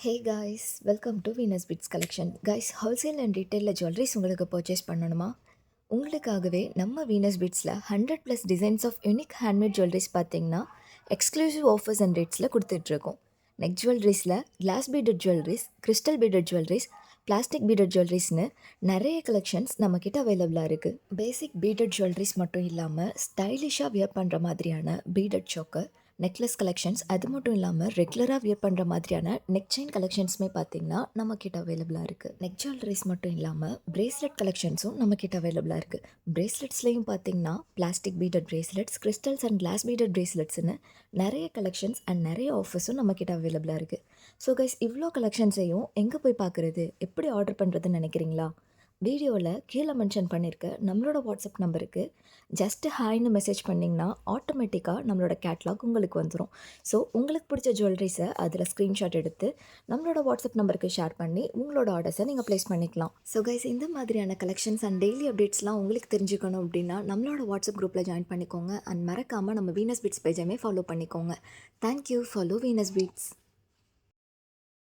Hey guys, welcome to Venus beads collection. Guys, wholesale and ரீட்டெயிலில் jewelleries உங்களுக்கு purchase பண்ணணுமா? உங்களுக்காகவே நம்ம வீனஸ் பிட்ஸில் 100+ designs of unique handmade jewelleries பார்த்தீங்கன்னா எக்ஸ்க்ளூசிவ் ஆஃபர்ஸ் அண்ட் ரேட்ஸில் கொடுத்துட்ருக்கோம். நெக் ஜுவல்லரிஸில் glass beaded jewelleries, crystal beaded jewelleries, plastic beaded ஜுவல்லரிஸ்னு நிறைய கலெக்ஷன்ஸ் நம்மக்கிட்ட அவைலபிளாக இருக்குது. பேசிக் பீடட் ஜுவல்லரிஸ் மட்டும் இல்லாமல் ஸ்டைலிஷாக வியர் பண்ணுற மாதிரியான பீடட் சோக்கர், நெக்லஸ் கலெக்ஷன்ஸ், அது மட்டும் இல்லாமல் ரெகுலராக வியர் பண்ணுற மாதிரியான நெக் செயின் கலெக்ஷன்ஸுமே பார்த்தீங்கன்னா நம்மக்கிட்ட அவைலபிளாக இருக்குது. நெக் ஜுவல்லரிஸ் மட்டும் இல்லாமல் பிரேஸ்லெட் கலெக்ஷன்ஸும் நம்மக்கிட்ட அவைலபிளாக இருக்குது. பிரேஸ்லெட்ஸ்லேயும் பார்த்தீங்கன்னா plastic beaded bracelets, crystals and glass beaded பிரேஸ்லெட்ஸ்னு நிறைய கலெக்ஷன்ஸ் அண்ட் நிறைய ஆஃபர்ஸும் நம்மக்கிட்ட அவைலபிளாக இருக்குது. ஸோ கைஸ், இவ்வளோ கலெக்ஷன்ஸையும் எங்கே போய் பார்க்குறது, எப்படி ஆர்டர் பண்ணுறதுன்னு நினைக்கிறீங்களா? வீடியோவில் கீழே மென்ஷன் பண்ணியிருக்க நம்மளோட வாட்ஸ்அப் நம்பருக்கு ஜஸ்ட்டு ஹாய்னு மெசேஜ் பண்ணிங்கன்னா ஆட்டோமேட்டிக்காக நம்மளோட கேட்லாக் உங்களுக்கு வந்துடும். ஸோ உங்களுக்கு பிடிச்ச ஜுவல்லரிஸை அதில் ஸ்க்ரீன்ஷாட் எடுத்து நம்மளோட வாட்ஸ்அப் நம்பருக்கு ஷேர் பண்ணி உங்களோட ஆர்டர்ஸை நீங்கள் ப்ளேஸ் பண்ணிக்கலாம். ஸோ கைஸ், இந்த மாதிரியான கலெக்ஷன்ஸ் அண்ட் டெய்லி அப்டேட்ஸ்லாம் உங்களுக்கு தெரிஞ்சுக்கணும் அப்படின்னா நம்மளோட வாட்ஸ்அப் குரூப்பில் ஜாயின் பண்ணிக்கோங்க. அண்ட் மறக்காமல் நம்ம வீனஸ் பீட்ஸ் பேஜையுமே ஃபாலோ பண்ணிக்கோங்க. தேங்க்யூ. Follow Venus beads.